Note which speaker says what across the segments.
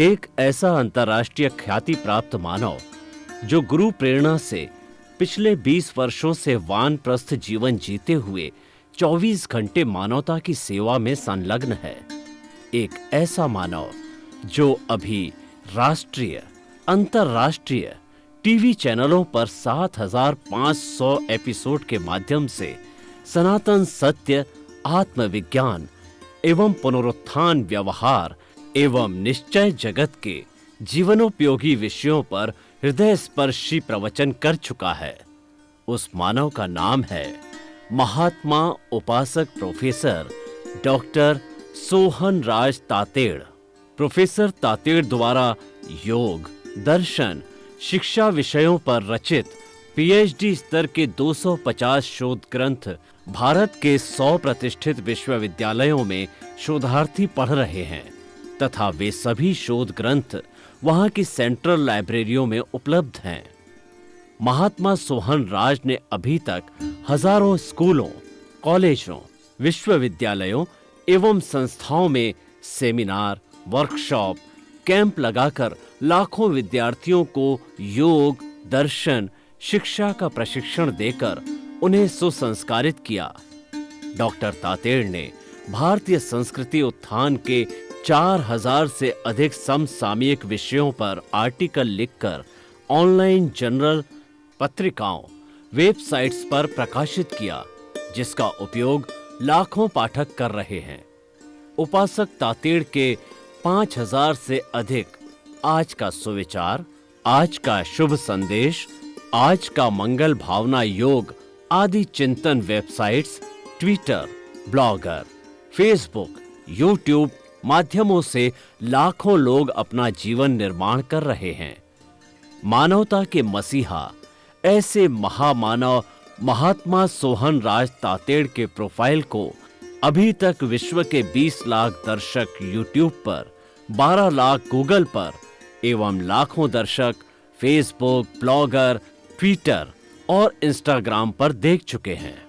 Speaker 1: एक ऐसा अंतर्राष्ट्रीय ख्याति प्राप्त मानव जो गुरु प्रेरणा से पिछले 20 वर्षों से वानप्रस्थ जीवन जीते हुए 24 घंटे मानवता की सेवा में संलग्न है। एक ऐसा मानव जो अभी राष्ट्रीय, अंतर्राष्ट्रीय टीवी चैनलों पर 7,500 एपिसोड के माध्यम से सनातन सत्य, आत्मविज्ञान एवं पुनरुत्थान, व्यवहार एवं निश्चय जगत के जीवनोपयोगी विषयों पर हृदय स्पर्शी प्रवचन कर चुका है। उस मानव का नाम है महात्मा उपासक प्रोफेसर डॉक्टर सोहन राज तातेड़। प्रोफेसर तातेड़ द्वारा योग, दर्शन, शिक्षा विषयों पर रचित पीएचडी स्तर के 250 शोध ग्रंथ भारत के 100 प्रतिष्ठित विश्वविद्यालयों में शोधार्थी पढ़ रहे हैं तथा वे सभी शोध ग्रंथ वहां की सेंट्रल लाइब्रेरियों में उपलब्ध हैं। महात्मा सोहन राज ने अभी तक हजारों स्कूलों, कॉलेजों, विश्वविद्यालयों एवं संस्थाओं में सेमिनार, वर्कशॉप, कैंप लगाकर लाखों विद्यार्थियों को योग, दर्शन, शिक्षा का प्रशिक्षण देकर उन्हें सुसंस्कारित किया। डॉक्टर तातेड़ ने भारतीय संस्कृति उत्थान के 4000 से अधिक समसामयिक विषयों पर आर्टिकल लिखकर ऑनलाइन जर्नल, पत्रिकाओं, वेबसाइट्स पर प्रकाशित किया, जिसका उपयोग लाखों पाठक कर रहे हैं। उपासक तातेड़ के 5000 से अधिक आज का सुविचार, आज का शुभ संदेश, आज का मंगल भावना योग आदि चिंतन websites, Twitter, blogger, Facebook, YouTube माध्यमों से लाखों लोग अपना जीवन निर्माण कर रहे हैं। मानवता के मसीहा ऐसे महामानव महात्मा सोहन राज तातेड़ के प्रोफाइल को अभी तक विश्व के 20 लाख दर्शक यूट्यूब पर, 12 लाख गूगल पर एवं लाखों दर्शक फेसबुक, ब्लॉगर, ट्विटर और इंस्टाग्राम पर देख चुके हैं।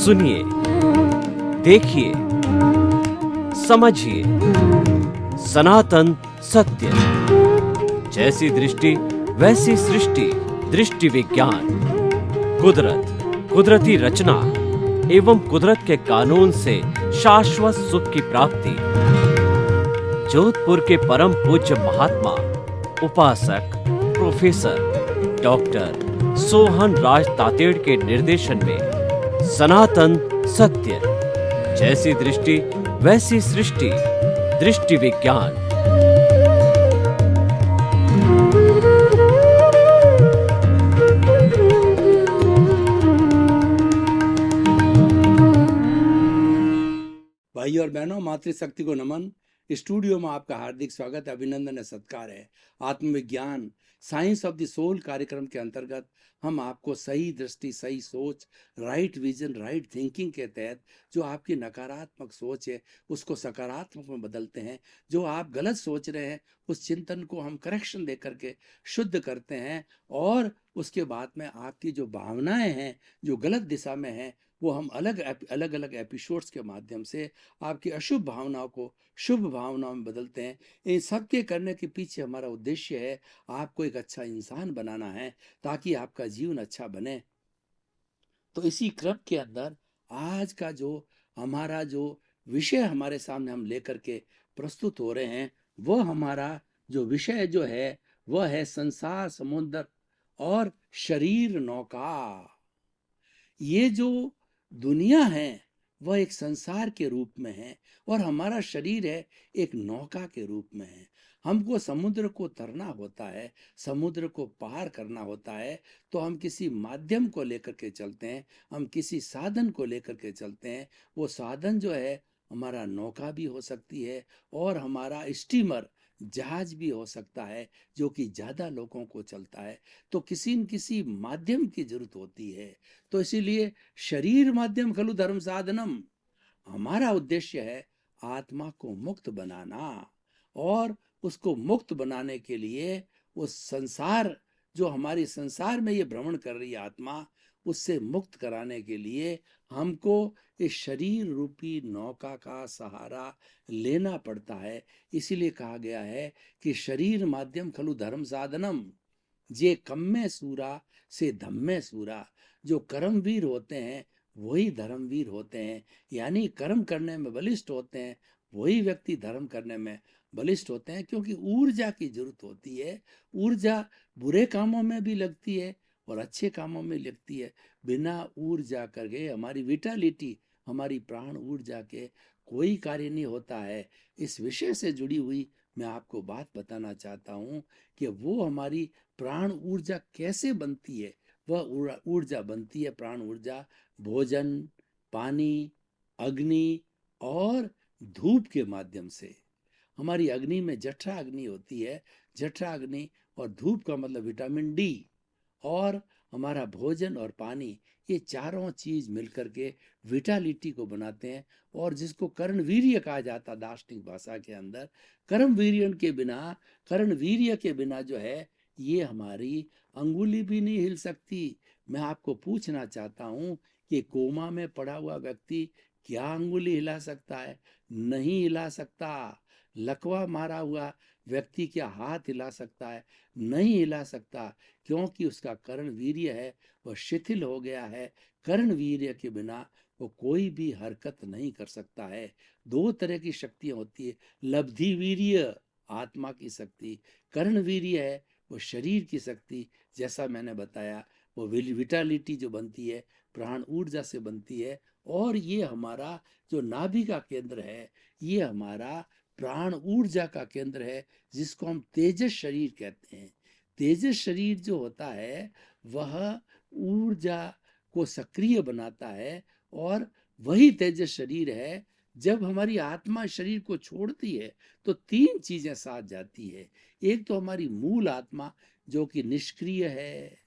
Speaker 1: सुनिए, देखिए, समझिए सनातन सत्य। जैसी दृष्टि वैसी सृष्टि, दृष्टि विज्ञान। कुदरत, कुदरती रचना एवं कुदरत के कानून से शाश्वत सुख की प्राप्ति। जोधपुर के परम पूज्य महात्मा उपासक प्रोफेसर डॉक्टर सोहन राज तातेड़ के निर्देशन में सनातन सत्य। जैसी दृष्टि वैसी सृष्टि, दृष्टि विज्ञान।
Speaker 2: भाई और बहनों, मातृशक्ति को नमन। स्टूडियो में आपका हार्दिक स्वागत, अभिनंदन है, सत्कार है। आत्मविज्ञान, साइंस ऑफ द सोल कार्यक्रम के अंतर्गत हम आपको सही दृष्टि, सही सोच, राइट विजन, राइट थिंकिंग के तहत जो आपकी नकारात्मक सोच है उसको सकारात्मक में बदलते हैं। जो आप गलत सोच रहे हैं उस चिंतन को हम करेक्शन दे करके शुद्ध करते हैं और उसके बाद में आपकी जो भावनाएं हैं जो गलत दिशा में हैं वो हम अलग अलग एपिसोड्स के माध्यम से आपकी अशुभ भावनाओं को शुभ भावनाओं में बदलते हैं। इन सब के करने के पीछे हमारा उद्देश्य है आपको एक अच्छा इंसान बनाना है, ताकि आपका जीवन अच्छा बने। तो इसी क्रम के अंदर आज का जो हमारा जो विषय हमारे सामने हम लेकर के प्रस्तुत हो रहे हैं, वह हमारा जो विषय जो है वह है संसार समुद्र और शरीर नौका। ये जो दुनिया है वह एक संसार के रूप में है और हमारा शरीर है एक नौका के रूप में है। हमको समुद्र को तरना होता है, समुद्र को पार करना होता है, तो हम किसी माध्यम को लेकर के चलते हैं, हम किसी साधन को लेकर के चलते हैं। वो साधन जो है हमारा नौका भी हो सकती है और हमारा स्टीमर जहाज भी हो सकता है, जो कि ज्यादा लोगों को चलता है। तो किसी न किसी माध्यम की जरूरत होती है। तो इसीलिए शरीर माध्यम खलु धर्म साधनम, हमारा उद्देश्य है आत्मा को मुक्त बनाना। और उसको मुक्त बनाने के लिए उस संसार जो हमारी संसार में ये भ्रमण कर रही है आत्मा, उससे मुक्त कराने के लिए हमको इस शरीर रूपी नौका का सहारा लेना पड़ता है। इसीलिए कहा गया है कि शरीर माध्यम खलु धर्म साधनम, जे कम्मे सूरा से धम्मे सूरा। जो कर्मवीर होते हैं वही धर्मवीर होते हैं, यानी कर्म करने में बलिष्ठ होते हैं वही व्यक्ति धर्म करने में बलिष्ठ होते हैं। क्योंकि ऊर्जा की जरूरत होती है। ऊर्जा बुरे कामों में भी लगती है और अच्छे कामों में लगती है। बिना ऊर्जा करके हमारी विटालिटी, हमारी प्राण ऊर्जा के कोई कार्य नहीं होता है। इस विषय से जुड़ी हुई मैं आपको बात बताना चाहता हूँ कि वो हमारी प्राण ऊर्जा कैसे बनती है। वह ऊर्जा बनती है, प्राण ऊर्जा, भोजन, पानी, अग्नि और धूप के माध्यम से। हमारी अग्नि में जठरा अग्नि होती है। जठरा अग्नि और धूप का मतलब विटामिन डी और हमारा भोजन और पानी, ये चारों चीज मिलकर के विटालिटी को बनाते हैं। और जिसको कर्ण वीर्य कहा जाता दार्शनिक भाषा के अंदर, कर्ण वीर्य के बिना जो है ये हमारी अंगुली भी नहीं हिल सकती। मैं आपको पूछना चाहता हूं कि कोमा में पड़ा हुआ व्यक्ति क्या अंगुली हिला सकता है? नहीं हिला सकता। लकवा मारा हुआ व्यक्ति क्या हाथ हिला सकता है? नहीं हिला सकता, क्योंकि उसका कर्ण वीर्य है वह शिथिल हो गया है। कर्ण वीर्य के बिना वो कोई भी हरकत नहीं कर सकता है। दो तरह की शक्तियां होती है, लब्धि वीर्य आत्मा की शक्ति, कर्ण वीर्य है वो शरीर की शक्ति। जैसा मैंने बताया वो विटालिटी जो बनती है प्राण ऊर्जा से बनती है। और ये हमारा जो नाभि का केंद्र है, ये हमारा प्राण ऊर्जा का केंद्र है, जिसको हम तेजस शरीर कहते हैं। तेजस शरीर जो होता है वह ऊर्जा को सक्रिय बनाता है। और वही तेजस शरीर है, जब हमारी आत्मा शरीर को छोड़ती है तो तीन चीजें साथ जाती है। एक तो हमारी मूल आत्मा जो कि निष्क्रिय है,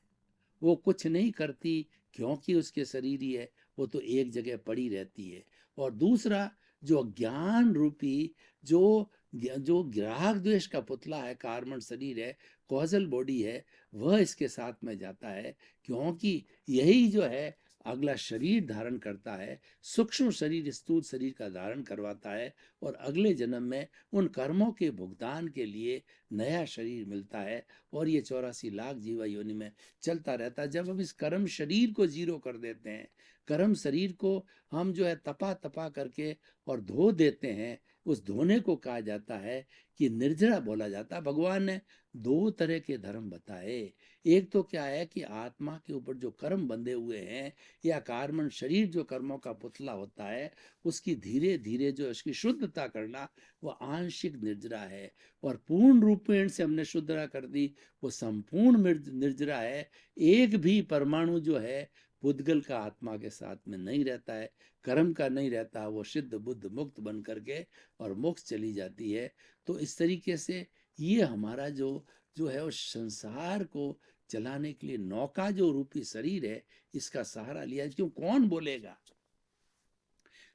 Speaker 2: वो कुछ नहीं करती क्योंकि उसके शरीर ही है, वो तो एक जगह पड़ी रहती है। और दूसरा जो ज्ञान रूपी जो जो ग्राहक द्वेष का पुतला है, कार्बन शरीर है, कॉजल बॉडी है, वह इसके साथ में जाता है। क्योंकि यही जो है अगला शरीर धारण करता है, सूक्ष्म शरीर स्थूल शरीर का धारण करवाता है और अगले जन्म में उन कर्मों के भुगतान के लिए नया शरीर मिलता है। और ये 84 लाख जीवा योनि में चलता रहता है। जब हम इस कर्म शरीर को जीरो कर देते हैं, कर्म शरीर को हम जो है तपा तपा करके और धो देते हैं, उस धोने को कहा जाता है कि निर्जरा बोला जाता है। भगवान ने दो तरह के धर्म बताए। एक तो क्या है कि आत्मा के ऊपर जो कर्म बंधे हुए हैं, या कार्बन शरीर जो कर्मों का पुतला होता है, उसकी धीरे धीरे जो उसकी शुद्धता करना, वह आंशिक निर्जरा है। और पूर्ण रूपेण से हमने शुद्धता कर दी, वो संपूर्ण निर्जरा है। एक भी परमाणु जो है पुद्गल का आत्मा के साथ में नहीं रहता है, कर्म का नहीं रहता। वो सिद्ध बुद्ध मुक्त बन करके और मोक्ष चली जाती है। तो इस तरीके से ये हमारा जो जो है उस संसार को चलाने के लिए नौका जो रूपी शरीर है, इसका सहारा लिया। क्यों? कौन बोलेगा?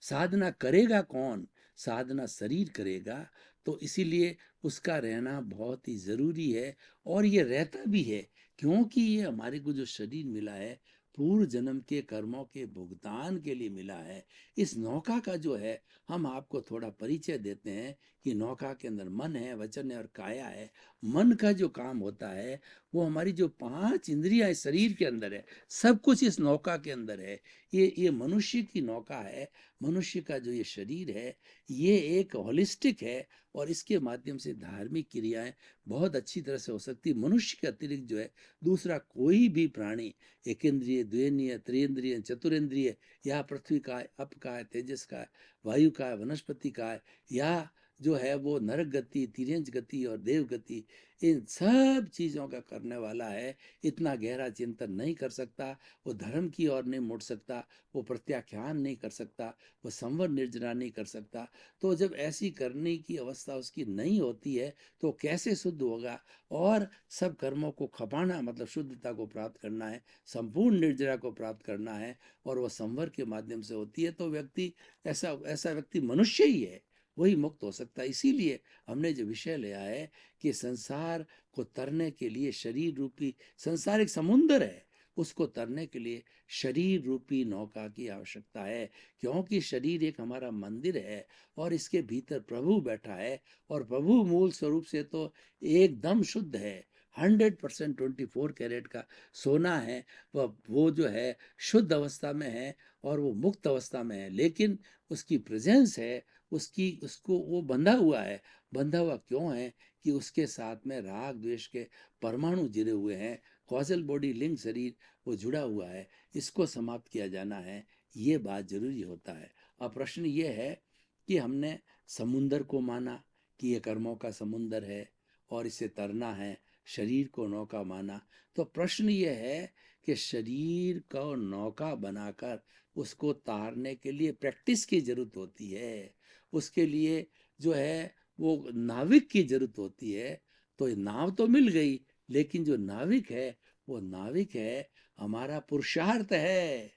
Speaker 2: साधना करेगा कौन? साधना शरीर करेगा। तो इसीलिए उसका रहना बहुत ही जरूरी है। और ये रहता भी है, क्योंकि ये हमारे को जो शरीर मिला है पूर्व जन्म के कर्मों के भुगतान के लिए मिला है। इस नौका का जो है हम आपको थोड़ा परिचय देते हैं कि नौका के अंदर मन है, वचन है और काया है। मन का जो काम होता है वो हमारी जो 5 इंद्रियां शरीर के अंदर है, सब कुछ इस नौका के अंदर है। ये मनुष्य की नौका है। मनुष्य का जो ये शरीर है ये एक होलिस्टिक है और इसके माध्यम से धार्मिक क्रियाएं बहुत अच्छी तरह से हो सकती है। मनुष्य के अतिरिक्त जो है दूसरा कोई भी प्राणी, एक इंद्रिय, द्विंद्रिय, त्रिंद्रिय, चतुरेंद्रिय, या पृथ्वी का है, अप का है, तेजस का है, वायु का है, वनस्पति का है, या जो है वो नरक गति, तिर्यंच गति और देव गति, इन सब चीजों का करने वाला है। इतना गहरा चिंतन नहीं कर सकता, वो धर्म की ओर नहीं मुड़ सकता, वो प्रत्याख्यान नहीं कर सकता, वो संवर निर्जरा नहीं कर सकता। तो जब ऐसी करने की अवस्था उसकी नहीं होती है तो कैसे शुद्ध होगा? और सब कर्मों को खपाना मतलब शुद्धता को प्राप्त करना है, संपूर्ण निर्जरा को प्राप्त करना है, और वह संवर के माध्यम से होती है। तो व्यक्ति, ऐसा ऐसा व्यक्ति मनुष्य ही है, वही मुक्त हो सकता है। इसीलिए हमने जो विषय लिया है कि संसार को तरने के लिए शरीर रूपी, संसार एक समुंदर है, उसको तरने के लिए शरीर रूपी नौका की आवश्यकता है। क्योंकि शरीर एक हमारा मंदिर है और इसके भीतर प्रभु बैठा है, और प्रभु मूल स्वरूप से तो एकदम शुद्ध है, 100% 24 कैरेट का सोना है। वो जो है शुद्ध अवस्था में है और वो मुक्त अवस्था में है, लेकिन उसकी प्रेजेंस है, उसकी उसको वो बंधा हुआ है। बंधा हुआ क्यों है? कि उसके साथ में राग द्वेष के परमाणु जुड़े हुए हैं, कॉजल बॉडी लिंक शरीर वो जुड़ा हुआ है। इसको समाप्त किया जाना है, ये बात जरूरी होता है। अब प्रश्न ये है कि हमने समुंदर को माना कि ये कर्मों का समुंदर है और इसे तरना है, शरीर को नौका माना। तो प्रश्न ये है कि शरीर को नौका बनाकर उसको तारने के लिए प्रैक्टिस की जरूरत होती है, उसके लिए जो है वो नाविक की जरूरत होती है। तो ये नाव तो मिल गई, लेकिन जो नाविक है वो नाविक है हमारा पुरुषार्थ है,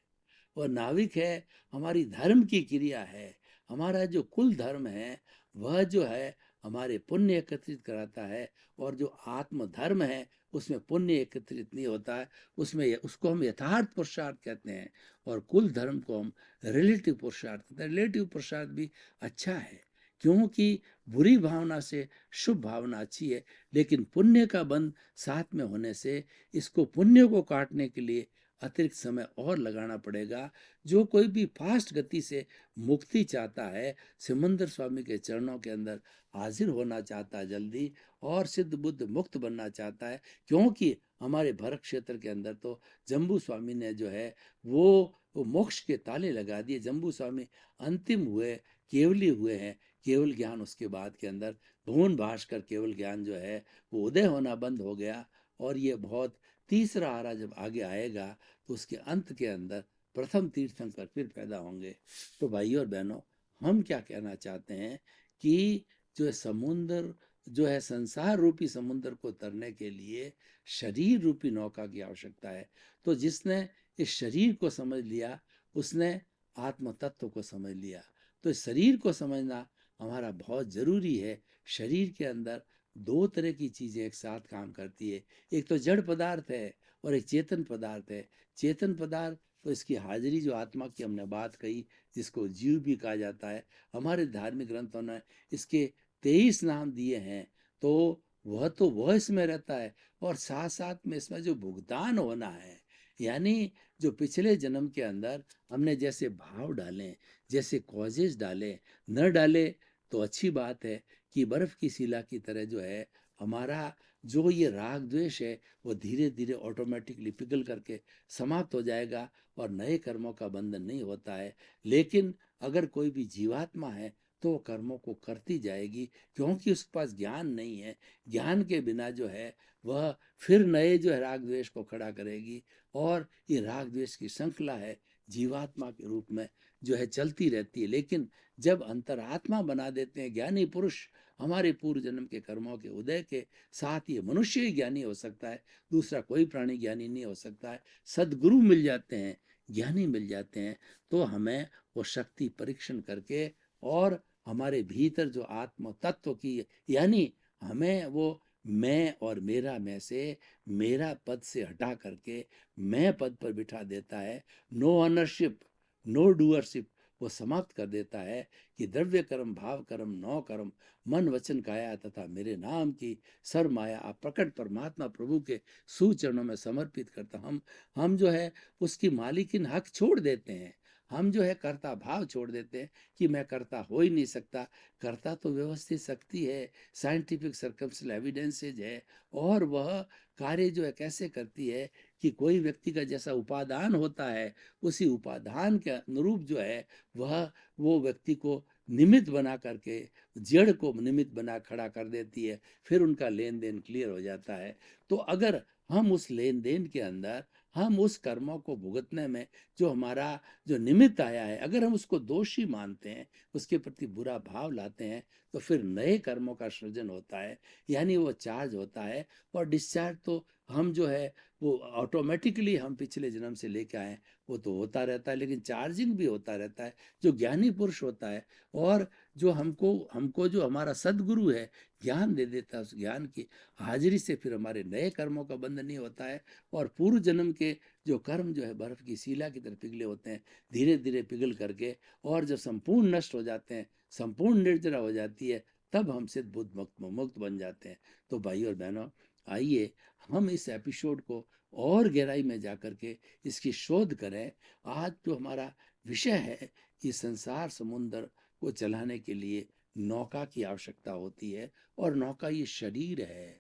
Speaker 2: वो नाविक है हमारी धर्म की क्रिया है। हमारा जो कुल धर्म है वह जो है हमारे पुण्य एकत्रित कराता है, और जो आत्म धर्म है उसमें पुण्य एकत्रित नहीं होता है, उसमें उसको हम यथार्थ पुरुषार्थ कहते हैं, और कुल धर्म को हम रिलेटिव पुरुषार्थ कहते हैं। रिलेटिव पुरुषार्थ भी अच्छा है, क्योंकि बुरी भावना से शुभ भावना अच्छी है, लेकिन पुण्य का बंध साथ में होने से इसको पुण्य को काटने के लिए अतिरिक्त समय और लगाना पड़ेगा। जो कोई भी फास्ट गति से मुक्ति चाहता है, सिमंदर स्वामी के चरणों के अंदर हाजिर होना चाहता है जल्दी, और सिद्ध बुद्ध मुक्त बनना चाहता है, क्योंकि हमारे भरत क्षेत्र के अंदर तो जम्बू स्वामी ने जो है वो मोक्ष के ताले लगा दिए। जम्बू स्वामी अंतिम हुए, केवली हुए हैं। केवल ज्ञान उसके बाद के अंदर भुवन भास्कर केवल ज्ञान जो है वो उदय होना बंद हो गया, और ये बहुत तीसरा आरा जब आगे आएगा तो उसके अंत के अंदर प्रथम तीर्थंकर फिर पैदा होंगे। तो भाइयों और बहनों, हम क्या कहना चाहते हैं कि जो है समुद्र, जो है संसार रूपी समुद्र को तरने के लिए शरीर रूपी नौका की आवश्यकता है। तो जिसने इस शरीर को समझ लिया उसने आत्म तत्व को समझ लिया। तो इस शरीर को समझना हमारा बहुत जरूरी है। शरीर के अंदर दो तरह की चीजें एक साथ काम करती है, एक तो जड़ पदार्थ है और एक चेतन पदार्थ है। चेतन पदार्थ तो इसकी हाजिरी जो आत्मा की हमने बात कही, जिसको जीव भी कहा जाता है, हमारे धार्मिक ग्रंथों ने इसके 23 नाम दिए हैं। तो वह इसमें रहता है, और साथ साथ में इसमें जो भुगतान होना है, यानी जो पिछले जन्म के अंदर हमने जैसे भाव डाले, जैसे कॉजेज डाले, न डाले तो अच्छी बात है कि बर्फ की शिला की तरह जो है हमारा जो ये राग द्वेष है वो धीरे धीरे ऑटोमेटिकली पिघल करके समाप्त हो जाएगा, और नए कर्मों का बंधन नहीं होता है। लेकिन अगर कोई भी जीवात्मा है तो वो कर्मों को करती जाएगी, क्योंकि उसके पास ज्ञान नहीं है। ज्ञान के बिना जो है वह फिर नए जो है राग द्वेष को खड़ा करेगी, और ये राग द्वेष की श्रृंखला है जीवात्मा के रूप में जो है चलती रहती है। लेकिन जब अंतरात्मा बना देते हैं ज्ञानी पुरुष, हमारे पूर्व जन्म के कर्मों के उदय के साथ ये मनुष्य ही ज्ञानी हो सकता है, दूसरा कोई प्राणी ज्ञानी नहीं हो सकता है। सदगुरु मिल जाते हैं, ज्ञानी मिल जाते हैं, तो हमें वो शक्ति परीक्षण करके और हमारे भीतर जो आत्म तत्व की, यानी हमें वो मैं और मेरा में से मेरा पद से हटा करके मैं पद पर बिठा देता है। नो ऑनरशिप, नो डूअरशिप, वो समाप्त कर देता है कि द्रव्य कर्म, भाव कर्म, नौ कर्म, मन वचन काया तथा मेरे नाम की सर्वमाया आप प्रकट परमात्मा प्रभु के सुचरणों में समर्पित करता। हम जो है उसकी मालिकिन हक छोड़ देते हैं। हम जो है कर्ता भाव छोड़ देते हैं कि मैं कर्ता हो ही नहीं सकता। कर्ता तो व्यवस्थित शक्ति है, साइंटिफिक सर्कमस्टेंशियल एविडेंसेज है, और वह कार्य जो है कैसे करती है कि कोई व्यक्ति का जैसा उपादान होता है उसी उपादान के अनुरूप जो है वह वो व्यक्ति को निमित्त बना करके जड़ को निमित्त बना खड़ा कर देती है, फिर उनका लेन देन क्लियर हो जाता है। तो अगर हम उस लेन देन के अंदर हम उस कर्मों को भुगतने में जो हमारा जो निमित्त आया है, अगर हम उसको दोषी मानते हैं, उसके प्रति बुरा भाव लाते हैं, तो फिर नए कर्मों का सृजन होता है, यानी वो चार्ज होता है। और डिस्चार्ज तो हम जो है वो ऑटोमेटिकली हम पिछले जन्म से लेके आए, वो तो होता रहता है, लेकिन चार्जिंग भी होता रहता है। जो ज्ञानी पुरुष होता है और जो हमको हमको जो हमारा सदगुरु है ज्ञान दे देता है, उस ज्ञान की हाजिरी से फिर हमारे नए कर्मों का बंधन नहीं होता है। और पूर्व जन्म के जो कर्म जो है बर्फ की शिला की तरह पिघले होते हैं, धीरे धीरे पिघल करके, और जब संपूर्ण नष्ट हो जाते हैं, संपूर्ण निर्जरा हो जाती है, तब हम सिद्ध बुद्ध मुक्त बन जाते हैं। तो भाई और बहनों, आइए हम इस एपिसोड को और गहराई में जाकर के इसकी शोध करें। आज जो हमारा विषय है कि संसार समुद्र को चलाने के लिए नौका की आवश्यकता होती है, और नौका ये शरीर है।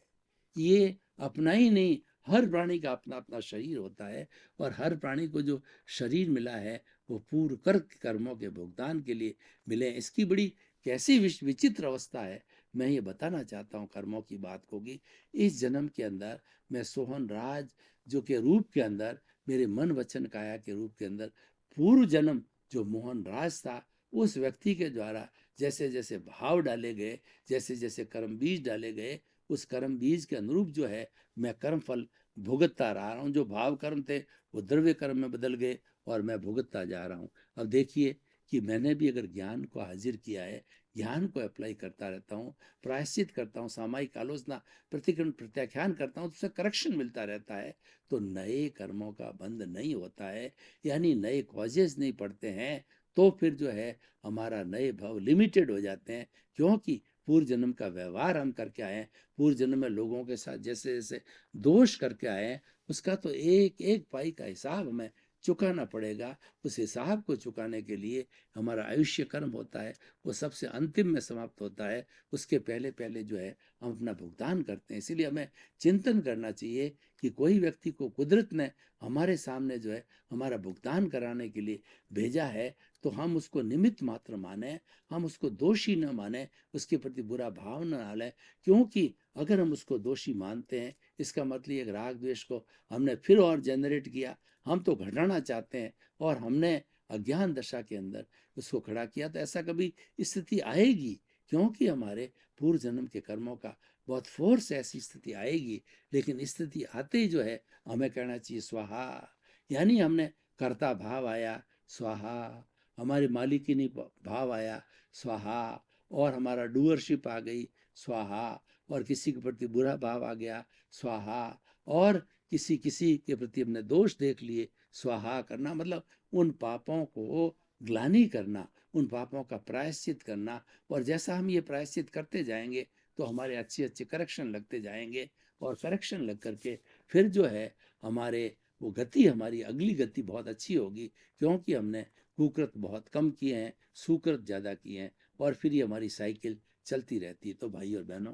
Speaker 2: ये अपना ही नहीं, हर प्राणी का अपना अपना शरीर होता है, और हर प्राणी को जो शरीर मिला है वो पूर्व कर कर्मों के भुगतान के लिए मिले। इसकी बड़ी कैसी विचित्र अवस्था है, मैं ये बताना चाहता हूँ कर्मों की बात को कि इस जन्म के अंदर मैं सोहन राज जो के रूप के अंदर, मेरे मन वचन काया के रूप के अंदर, पूर्व जन्म जो मोहन राज था उस व्यक्ति के द्वारा जैसे जैसे भाव डाले गए, जैसे जैसे कर्म बीज डाले गए, उस कर्म बीज के अनुरूप जो है मैं कर्म फल भुगतता रहा हूँ। जो भाव कर्म थे वो द्रव्य कर्म में बदल गए और मैं भुगतता जा रहा हूँ। अब देखिए कि मैंने भी अगर ज्ञान को हाजिर किया है, ज्ञान को अप्लाई करता रहता हूँ, प्रायश्चित करता हूँ, सामायिक आलोचना प्रतिक्रमण प्रत्याख्यान करता हूँ, तो उससे करेक्शन मिलता रहता है, तो नए कर्मों का बंध नहीं होता है, यानी नए कॉजेज नहीं पड़ते हैं। तो फिर जो है हमारा नए भाव लिमिटेड हो जाते हैं, क्योंकि पूर्व जन्म का व्यवहार हम करके आए हैं, पूर्व जन्म में लोगों के साथ जैसे जैसे दोष करके आए हैं, उसका तो एक एक पाई का हिसाब हमें चुकाना पड़ेगा। उस हिसाब को चुकाने के लिए हमारा आयुष्य कर्म होता है, वो सबसे अंतिम में समाप्त होता है। उसके पहले पहले जो है हम अपना भुगतान करते हैं। इसीलिए हमें चिंतन करना चाहिए कि कोई व्यक्ति को कुदरत ने हमारे सामने जो है हमारा भुगतान कराने के लिए भेजा है, तो हम उसको निमित्त मात्र माने, हम उसको दोषी न माने, उसके प्रति बुरा भाव न डालें। क्योंकि अगर हम उसको दोषी मानते हैं, इसका मतलब एक राग द्वेष को हमने फिर और जनरेट किया, हम तो घटाना चाहते हैं, और हमने अज्ञान दशा के अंदर उसको खड़ा किया, तो ऐसा कभी स्थिति आएगी, क्योंकि हमारे पूर्व जन्म के कर्मों का बहुत फोर्स ऐसी स्थिति आएगी। लेकिन स्थिति आते ही जो है हमें कहना चाहिए स्वाहा, यानी हमने कर्ता भाव आया स्वाहा, हमारे मालिकिनी भाव आया स्वाहा, और हमारा डूअरशिप आ गई स्वाहा, और किसी के प्रति बुरा भाव आ गया स्वाहा, और किसी किसी के प्रति हमने दोष देख लिए स्वाहा करना, मतलब उन पापों को ग्लानि करना, उन पापों का प्रायश्चित करना। और जैसा हम ये प्रायश्चित करते जाएंगे तो हमारे अच्छे अच्छे करेक्शन लगते जाएंगे, और करेक्शन लग करके फिर जो है हमारे वो गति, हमारी अगली गति बहुत अच्छी होगी, क्योंकि हमने कुकृत बहुत कम किए हैं, सुकृत ज़्यादा किए हैं, और फिर ये हमारी साइकिल चलती रहती है। तो भाई और बहनों,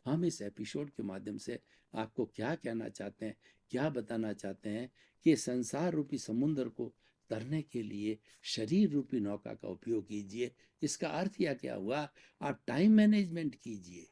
Speaker 2: हम इस एपिसोड के माध्यम से आपको क्या कहना चाहते हैं, क्या बताना चाहते हैं कि संसार रूपी समुद्र को तरने के लिए शरीर रूपी नौका का उपयोग कीजिए। इसका अर्थ यह क्या हुआ, आप टाइम मैनेजमेंट कीजिए।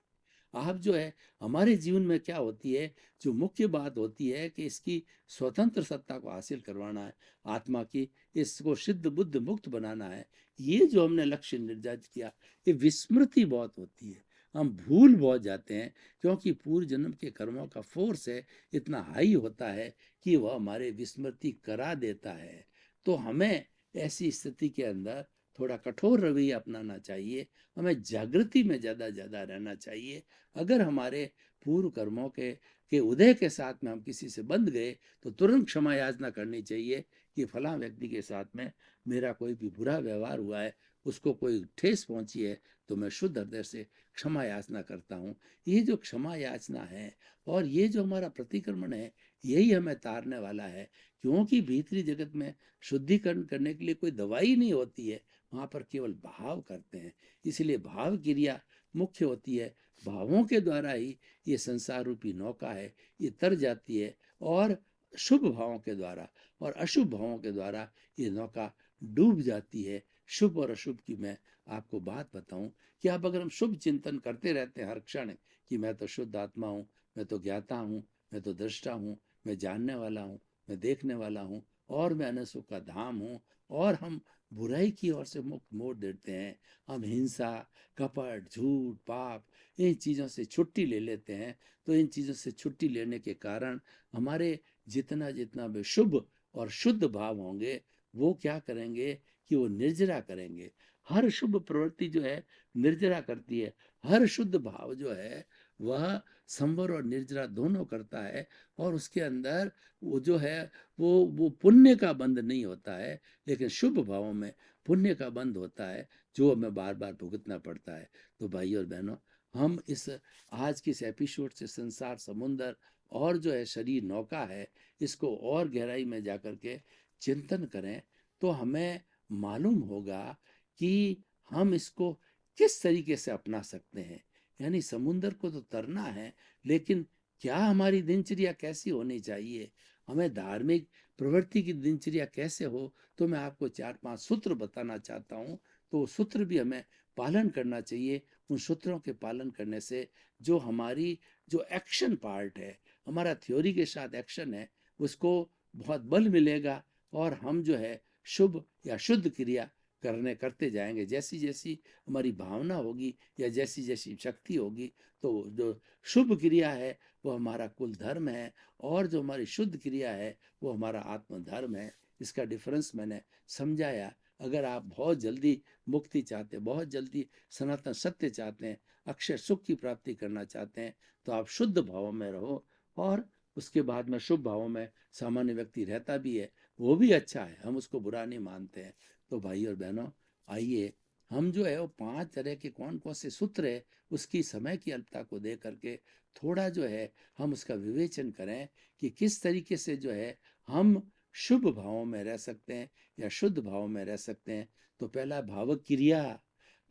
Speaker 2: आप जो है हमारे जीवन में क्या होती है, जो मुख्य बात होती है कि इसकी स्वतंत्र सत्ता को हासिल करवाना है, आत्मा की इसको सिद्ध बुद्ध मुक्त बनाना है। ये जो हमने लक्ष्य निर्धारित किया, ये विस्मृति बहुत होती है, हम भूल बहुत जाते हैं, क्योंकि पूर्व जन्म के कर्मों का फोर्स है इतना हाई होता है कि वह हमारे विस्मृति करा देता है। तो हमें ऐसी स्थिति के अंदर थोड़ा कठोर रवैया अपनाना चाहिए, हमें जागृति में ज़्यादा रहना चाहिए। अगर हमारे पूर्व कर्मों के उदय के साथ में हम किसी से बंध गए तो तुरंत क्षमा याचना करनी चाहिए कि फलां व्यक्ति के साथ में मेरा कोई भी बुरा व्यवहार हुआ है, उसको कोई ठेस पहुंची है, तो मैं शुद्ध हृदय से क्षमा याचना करता हूँ। ये जो क्षमा याचना है और ये जो हमारा प्रतिक्रमण है, यही हमें तारने वाला है, क्योंकि भीतरी जगत में शुद्धिकरण करने के लिए कोई दवाई नहीं होती है, वहाँ पर केवल भाव करते हैं। इसलिए भाव क्रिया मुख्य होती है। भावों के द्वारा ही ये संसार रूपी नौका है, ये तर जाती है, और शुभ भावों के द्वारा और अशुभ भावों के द्वारा ये नौका डूब जाती है। शुभ और अशुभ की मैं आपको बात बताऊं कि आप अगर हम शुभ चिंतन करते रहते हैं हर क्षण कि मैं तो शुद्ध आत्मा हूँ, मैं तो ज्ञाता हूँ, मैं तो दृष्टा हूँ, मैं जानने वाला हूँ, मैं देखने वाला हूँ, और मैं अनसुख का धाम हूँ, और हम बुराई की ओर से मुक्त मोड़ देते हैं, हम हिंसा, कपट, झूठ, पाप, इन चीज़ों से छुट्टी ले लेते हैं, तो इन चीज़ों से छुट्टी लेने के कारण हमारे जितना जितना भी शुभ और शुद्ध भाव होंगे, वो क्या करेंगे कि वो निर्जरा करेंगे। हर शुभ प्रवृत्ति जो है निर्जरा करती है, हर शुद्ध भाव जो है वह संवर और निर्जरा दोनों करता है, और उसके अंदर वो जो है वो पुण्य का बंध नहीं होता है, लेकिन शुभ भावों में पुण्य का बंध होता है, जो हमें बार बार भुगतना पड़ता है। तो भाइयों और बहनों, हम इस आज के इस एपिसोड से संसार समुंदर और जो है शरीर नौका है, इसको और गहराई में जाकर के चिंतन करें, तो हमें मालूम होगा कि हम इसको किस तरीके से अपना सकते हैं। यानी समुंदर को तो तरना है, लेकिन क्या हमारी दिनचर्या कैसी होनी चाहिए, हमें धार्मिक प्रवृत्ति की दिनचर्या कैसे हो, तो मैं आपको 4-5 सूत्र बताना चाहता हूँ। तो वो सूत्र भी हमें पालन करना चाहिए। उन सूत्रों के पालन करने से जो हमारी जो एक्शन पार्ट है, हमारा थ्योरी के साथ एक्शन है, उसको बहुत बल मिलेगा, और हम जो है शुभ या शुद्ध क्रिया करते जाएंगे। जैसी जैसी हमारी भावना होगी या जैसी जैसी शक्ति होगी, तो जो शुभ क्रिया है वो हमारा कुल धर्म है, और जो हमारी शुद्ध क्रिया है वो हमारा आत्मधर्म है। इसका डिफरेंस मैंने समझाया। अगर आप बहुत जल्दी मुक्ति चाहते हैं, बहुत जल्दी सनातन सत्य चाहते हैं, अक्षय सुख की प्राप्ति करना चाहते हैं, तो आप शुद्ध भावों में रहो, और उसके बाद में शुभ भावों में सामान्य व्यक्ति रहता भी है, वो भी अच्छा है, हम उसको बुरा नहीं मानते हैं। तो भाई और बहनों, आइए हम जो है वो 5 तरह के कौन कौन से सूत्र है, उसकी समय की अल्पता को दे करके थोड़ा जो है हम उसका विवेचन करें कि किस तरीके से जो है हम शुभ भावों में रह सकते हैं या शुद्ध भावों में रह सकते हैं। तो पहला भावक क्रिया।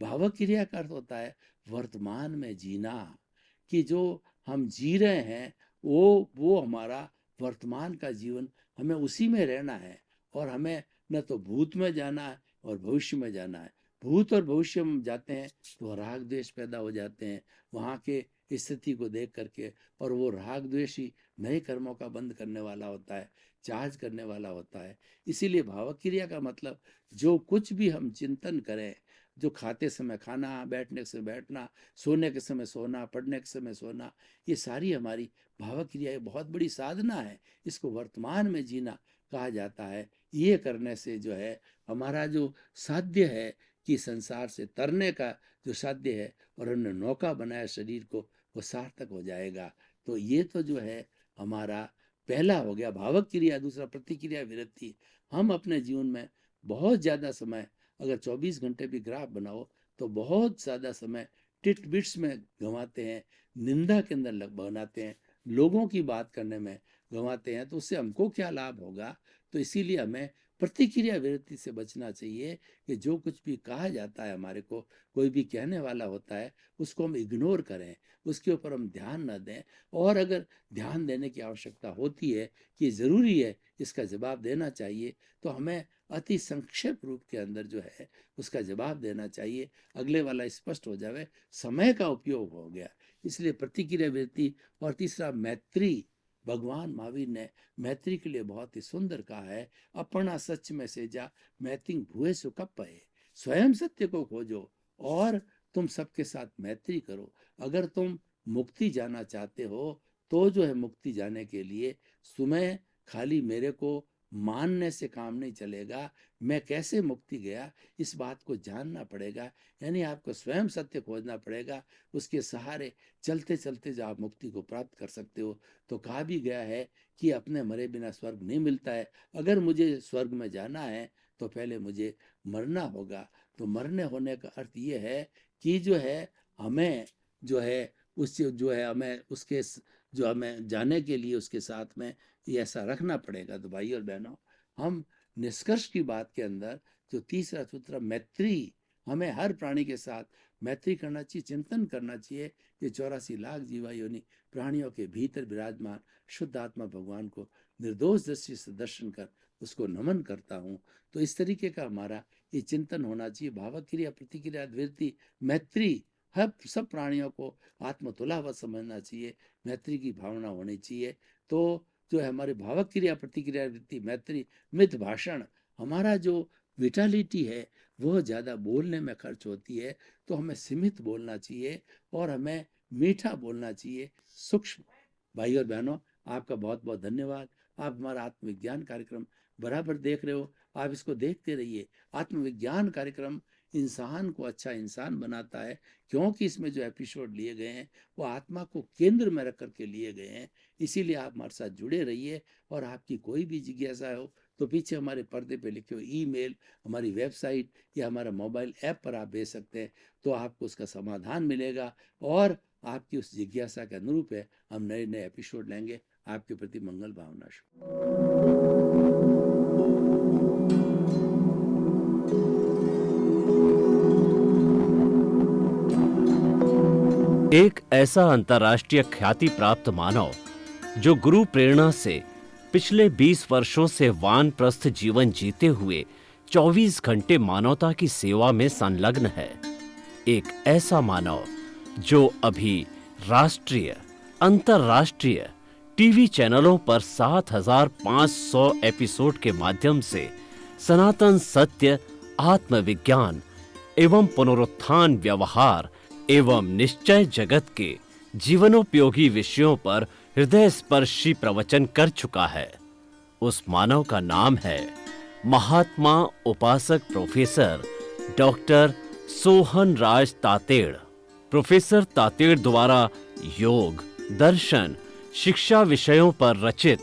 Speaker 2: भावक क्रिया का अर्थ होता है वर्तमान में जीना, कि जो हम जी रहे हैं वो हमारा वर्तमान का जीवन, हमें उसी में रहना है, और हमें न तो भूत में जाना है और भविष्य में जाना है। भूत और भविष्य में जाते हैं तो राग द्वेष पैदा हो जाते हैं वहाँ के स्थिति को देख करके, और वो राग द्वेष ही नए कर्मों का बंद करने वाला होता है, चार्ज करने वाला होता है। इसीलिए भावक क्रिया का मतलब जो कुछ भी हम चिंतन करें, जो खाते समय खाना, बैठने के समय बैठना, सोने के समय सोना, पढ़ने के समय सोना, ये सारी हमारी भावक क्रिया बहुत बड़ी साधना है। इसको वर्तमान में जीना कहा जाता है। ये करने से जो है हमारा जो साध्य है कि संसार से तरने का जो साध्य है, और हमने नौका बनाया शरीर को, वो सार्थक हो जाएगा। तो ये तो जो है हमारा पहला हो गया भावक क्रिया। दूसरा प्रतिक्रिया विरक्ति। हम अपने जीवन में बहुत ज़्यादा समय, अगर 24 घंटे भी ग्राफ बनाओ, तो बहुत ज़्यादा समय टिट बिट्स में गंवाते हैं, निंदा के अंदर बनाते हैं, लोगों की बात करने में गंवाते हैं। तो उससे हमको क्या लाभ होगा। तो इसीलिए हमें प्रतिक्रिया विरक्ति से बचना चाहिए कि जो कुछ भी कहा जाता है हमारे को, कोई भी कहने वाला होता है, उसको हम इग्नोर करें, उसके ऊपर हम ध्यान न दें। और अगर ध्यान देने की आवश्यकता होती है कि ज़रूरी है इसका जवाब देना चाहिए, तो हमें अति संक्षेप रूप के अंदर जो है उसका जवाब देना चाहिए, अगले वाला स्पष्ट हो जाए। समय का उपयोग हो गया, इसलिए प्रतिक्रिया विरक्ति। और तीसरा मैत्री। भगवान महावीर ने मैत्री के लिए बहुत ही सुंदर कहा है, अपना सच में से जा मैत्री भूए सो कप है। स्वयं सत्य को खोजो और तुम सबके साथ मैत्री करो। अगर तुम मुक्ति जाना चाहते हो, तो जो है मुक्ति जाने के लिए तुम्हें खाली मेरे को मानने से काम नहीं चलेगा। मैं कैसे मुक्ति गया, इस बात को जानना पड़ेगा। यानी आपको स्वयं सत्य खोजना पड़ेगा। उसके सहारे चलते चलते जो आप मुक्ति को प्राप्त कर सकते हो। तो कहा भी गया है कि अपने मरे बिना स्वर्ग नहीं मिलता है। अगर मुझे स्वर्ग में जाना है तो पहले मुझे मरना होगा। तो मरने होने का अर्थ ये है कि जो है हमें जो है उससे जो है हमें उसके जो हमें जाने के लिए उसके साथ में ये ऐसा रखना पड़ेगा। तो भाई और बहनों, हम निष्कर्ष की बात के अंदर जो तीसरा सूत्र मैत्री, हमें हर प्राणी के साथ मैत्री करना चाहिए, चिंतन करना चाहिए। ये 84 लाख जीवा योनि प्राणियों के भीतर विराजमान शुद्ध आत्मा भगवान को निर्दोष दृष्टि से दर्शन कर उसको नमन करता हूँ। तो इस तरीके का हमारा ये चिंतन होना चाहिए। भावक क्रिया, प्रतिक्रिया, वृत्ति, मैत्री, हर सब प्राणियों को आत्मतुलावत समझना चाहिए। मैत्री की भावना होनी चाहिए। तो जो है हमारे भावक क्रिया, प्रतिक्रिया, वृत्ति, मैत्री, मित भाषण, हमारा जो विटालिटी है वह ज़्यादा बोलने में खर्च होती है। तो हमें सीमित बोलना चाहिए और हमें मीठा बोलना चाहिए, सूक्ष्म। भाई और बहनों, आपका बहुत बहुत धन्यवाद। आप हमारा आत्मविज्ञान कार्यक्रम बराबर देख रहे हो। आप इसको देखते रहिए। आत्मविज्ञान कार्यक्रम इंसान को अच्छा इंसान बनाता है, क्योंकि इसमें जो एपिसोड लिए गए हैं वो आत्मा को केंद्र में रख करके लिए गए हैं। इसीलिए आप हमारे साथ जुड़े रहिए। और आपकी कोई भी जिज्ञासा हो तो पीछे हमारे पर्दे पे लिखे हुए ईमेल, हमारी वेबसाइट या हमारा मोबाइल ऐप पर आप भेज सकते हैं। तो आपको उसका समाधान मिलेगा और आपकी उस जिज्ञासा के अनुरूप है हम नए नए एपिसोड लेंगे। आपके प्रति मंगल भावना शुभ।
Speaker 1: एक ऐसा अंतर्राष्ट्रीय ख्याति प्राप्त मानव जो गुरु प्रेरणा से पिछले 20 वर्षों से वानप्रस्थ जीवन जीते हुए 24 घंटे मानवता की सेवा में संलग्न है। एक ऐसा मानव जो अभी राष्ट्रीय, अंतर्राष्ट्रीय टीवी चैनलों पर 7,500 एपिसोड के माध्यम से सनातन सत्य, आत्मविज्ञान एवं पुनरुत्थान, व्यवहार एवं निश्चय जगत के जीवनोपयोगी विषयों पर हृदय स्पर्शी प्रवचन कर चुका है। उस मानव का नाम है महात्मा उपासक प्रोफेसर डॉक्टर सोहन राज तातेड़। प्रोफेसर तातेड़ द्वारा योग, दर्शन, शिक्षा विषयों पर रचित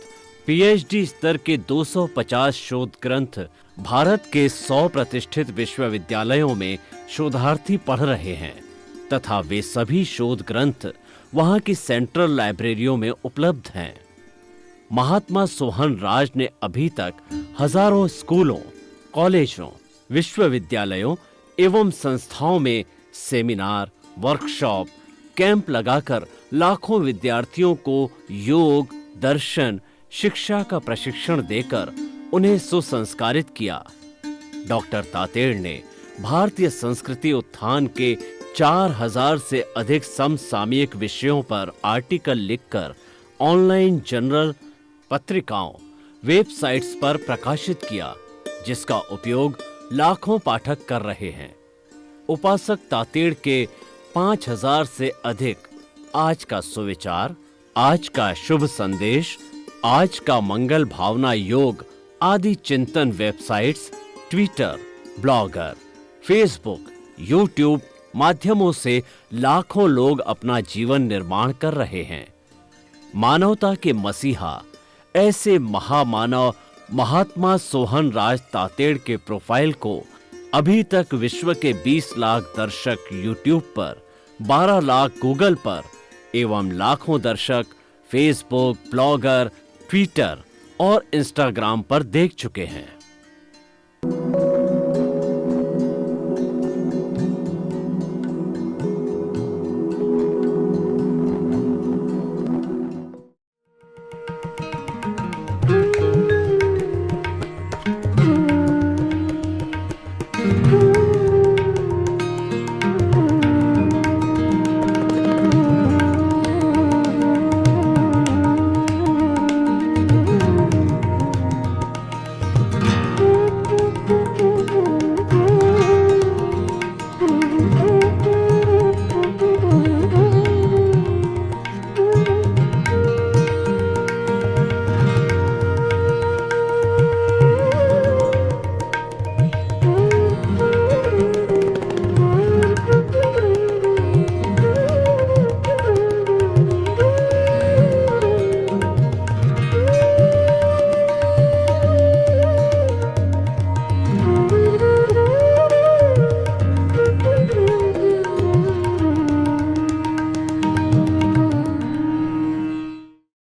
Speaker 1: पीएचडी स्तर के 250 शोध ग्रंथ भारत के 100 प्रतिष्ठित विश्वविद्यालयों में शोधार्थी पढ़ रहे हैं तथा वे सभी शोध ग्रंथ वहां की सेंट्रल लाइब्रेरियों में उपलब्ध हैं। महात्मा सोहन राज ने अभी तक हजारों स्कूलों, कॉलेजों, विश्वविद्यालयों एवं संस्थाओं में सेमिनार, वर्कशॉप, कैंप लगाकर लाखों विद्यार्थियों को योग, दर्शन, शिक्षा का प्रशिक्षण देकर उन्हें सुसंस्कारित किया। डॉक्टर तातेड़ ने भारतीय संस्कृति उत्थान के 4000 से अधिक समसामयिक विषयों पर आर्टिकल लिखकर ऑनलाइन जर्नल, पत्रिकाओं, वेबसाइट्स पर प्रकाशित किया, जिसका उपयोग लाखों पाठक कर रहे हैं। उपासक तातेड़ के 5000 से अधिक आज का सुविचार, आज का शुभ संदेश, आज का मंगल भावना योग आदि चिंतन websites, Twitter, blogger, Facebook, YouTube माध्यमों से लाखों लोग अपना जीवन निर्माण कर रहे हैं। मानवता के मसीहा ऐसे महामानव महात्मा सोहन राज तातेड़ के प्रोफाइल को अभी तक विश्व के 20 लाख दर्शक यूट्यूब पर, 12 लाख गूगल पर एवं लाखों दर्शक फेसबुक, ब्लॉगर, ट्विटर और इंस्टाग्राम पर देख चुके हैं।